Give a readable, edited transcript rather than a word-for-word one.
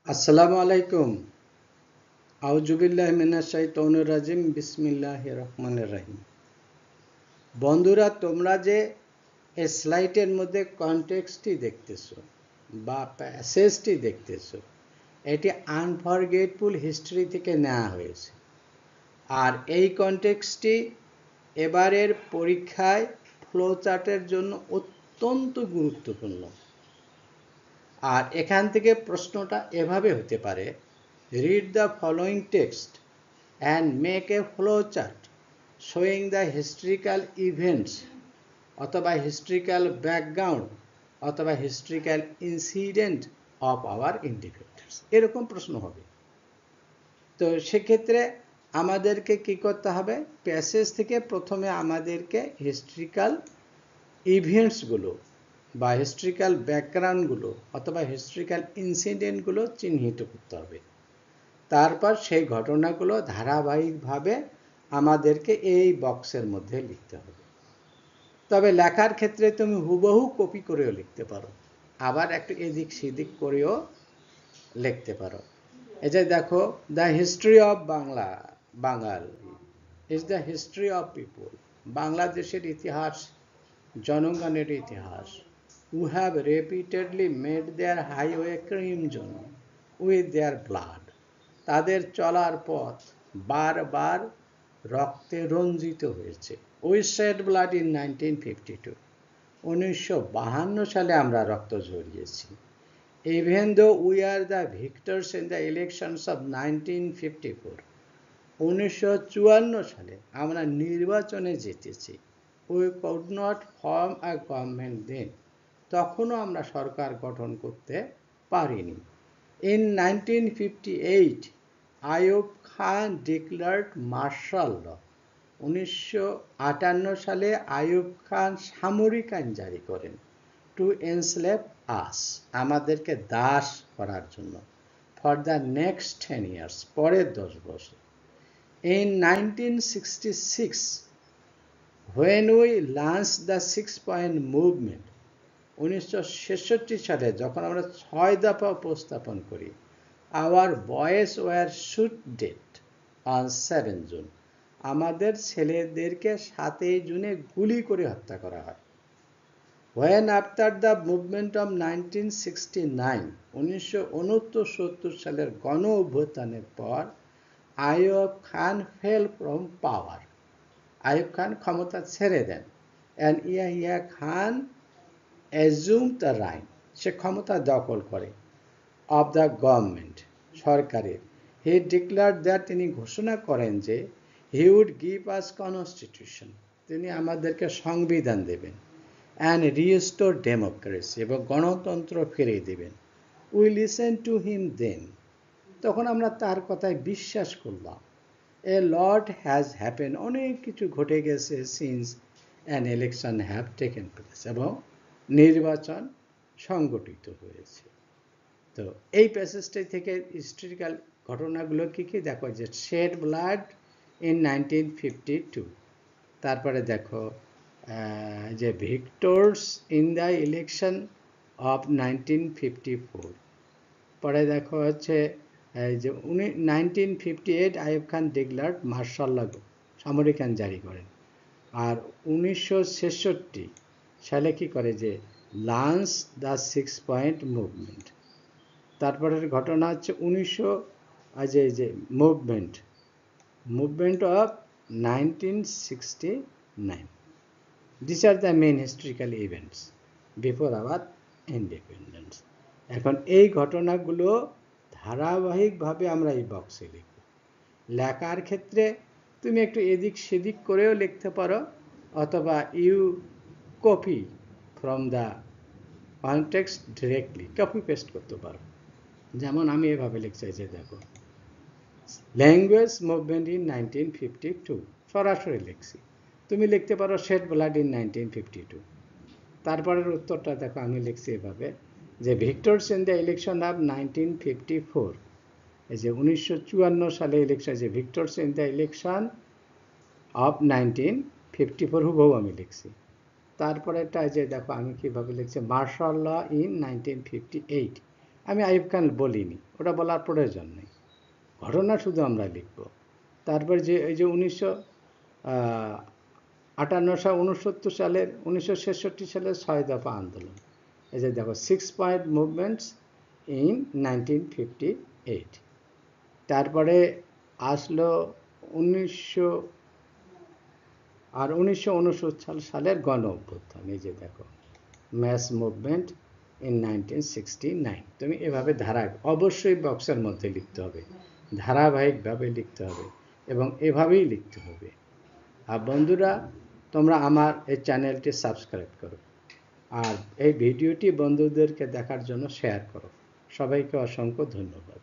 আসসালামু আলাইকুম। আউযুবিল্লাহি মিনাশ শাইতানির রাজিম। বিসমিল্লাহির রহমানির রহিম। বন্ধুরা, তোমরা যে এই স্লাইডের মধ্যে কনটেক্সটটি দেখতেছো বা প্যাসেজটি দেখতেছো, এটি আনফরগেটফুল হিস্ট্রি থেকে নেওয়া হয়েছে। আর এই কনটেক্সটটি এবারের পরীক্ষায় ফ্লোচার্টের জন্য অত্যন্ত গুরুত্বপূর্ণ। আর এখান থেকে প্রশ্নটা এভাবে হতে পারে: read the following text and make a flowchart showing the historical events অথবা historical background অথবা historical incident of our indicators। এরকম প্রশ্ন হবে। তো সেক্ষেত্রে আমাদেরকে কি করতে হবে? প্যাসেজ থেকে প্রথমে আমাদেরকে হিস্ট্রিক্যাল ইভেন্টসগুলো বা হিস্ট্রিক্যাল ব্যাকগ্রাউন্ডগুলো অথবা হিস্ট্রিক্যাল ইনসিডেন্টগুলো চিহ্নিত করতে হবে। তারপর সেই ঘটনাগুলো ধারাবাহিকভাবে আমাদেরকে এই বক্সের মধ্যে লিখতে হবে। তবে লেখার ক্ষেত্রে তুমি হুবহু কপি করেও লিখতে পারো, আবার একটু এদিক সেদিক করেও লিখতে পারো। এই যে দেখো, the history of Bengal is the history of people. বাংলাদেশের ইতিহাস জনগণের ইতিহাস। Who have repeatedly made their highway crimson with their blood. তাদের চলার পথ বারবার রক্তে রঞ্জিত হয়েছে। We shade blood in 1952। 1952 সালে আমরা রক্ত ঝরিয়েছি। Even though we are the victors in the elections of 1954। 1954 সালে আমরা নির্বাচনে জিতেছি। We could not form a government then. তখনও আমরা সরকার গঠন করতে পারিনি। In 1958, Ayub Khan declared martial law. 1958 সালে আইয়ুব খান সামরিক আইন জারি করেন টু এনস্লেভ আস, আমাদেরকে দাস করার জন্য, ফর দ্য নেক্সট 10 years, পরের 10 বছর। In 1966, when we launched the 6-point movement, 1966 সালে যখন আমরা 6 দফা উপস্থাপন করি, our boys were shot dead on 7 June। আমাদের ছেলেদেরকে 7 জুনে গুলি করে হত্যা করা হয়। When after the movement of 1969, 1969 সালের গণ অভ্যুত্থানের পর আইয়ুব খান ফেল ফ্রম পাওয়ার, আইয়ুব খান ক্ষমতা ছেড়ে দেন, and Yahya Khan assumed the right, সে ক্ষমতা দখল করে, of the government, সরকারের। he declared that, তিনি ঘোষণা করেন যে he would give us constitution, তিনি আমাদেরকে সংবিধান দেবেন, and restore democracy, এবং গণতন্ত্র ফিরিয়ে দেবেন। we listened to him then, তখন আমরা তার কথায় বিশ্বাস করলাম। a lot has happened, অনেক কিছু ঘটে গেছে since an election have taken place, এবং নির্বাচন সংগঠিত হয়েছে। তো এই প্যাসেজটা থেকে হিস্ট্রিক্যাল ঘটনাগুলো কি কি দেখো, যে শেড ব্লাড ইন 1952, তারপরে দেখো যে ভিক্টরস ইন দ্য ইলেকশন অফ 1954, পরে দেখো হচ্ছে যে 1958 আইয়ুব খান ডিক্লার্ড মার্শাল ল, সামরিক আইন জারি করেন। আর 1966 সালে কি করে, যে লঞ্চ দ্য 6-point মুভমেন্ট। তারপরের ঘটনা হচ্ছে 1900 যে movement of 1969। This are the main historical events before hour independence. এখন এই ঘটনাগুলো ধারাবাহিকভাবে আমরা এই বক্সে লিখব। লেখার ক্ষেত্রে তুমি একটু এদিক সেদিক করেও লিখতে পারো, অথবা you copy from the context directly, copy paste করতে পারো। যেমন আমি এভাবে লিখছি, যে দেখো, ল্যাঙ্গুয়েজ মুভমেন্ট ইন 1952, সরাসরি লিখছি। তুমি লিখতে পারো শেড ব্লাড ইন 1952। তারপরের উত্তরটা দেখো, আমি লিখছি এভাবে, যে ভিক্টরস ইন দ্য ইলেকশন অফ 1954, এই যে 1954 সালে ইলেকশন, যে ভিক্টরস ইন দ্য ইলেকশন অফ 1954 হুবহু আমি লিখছি। তারপরেটা যে দেখো আমি কীভাবে লিখছি, মার্শাল ল ইন 1958, আমি আইয়ুব খান বলিনি, ওটা বলার প্রয়োজন নেই, ঘটনা শুধু আমরা লিখব। তারপর যে এই যে 1968 সালের 1966 সালের 6 দফা আন্দোলন, এই যে দেখো 6 পয়েন্ট মুভমেন্টস ইন 1958। তারপরে আসলো 1969 সালের গণ অভ্যুত্থান, এই যে দেখো ম্যাস মুভমেন্ট ইন 1969। তুমি এভাবে অবশ্যই বক্সের মধ্যে লিখতে হবে, ধারাবাহিকভাবে লিখতে হবে এবং এভাবেই লিখতে হবে। আর বন্ধুরা, তোমরা আমার এই চ্যানেলটি সাবস্ক্রাইব করো আর এই ভিডিওটি বন্ধুদেরকে দেখার জন্য শেয়ার করো। সবাইকে অসংখ্য ধন্যবাদ।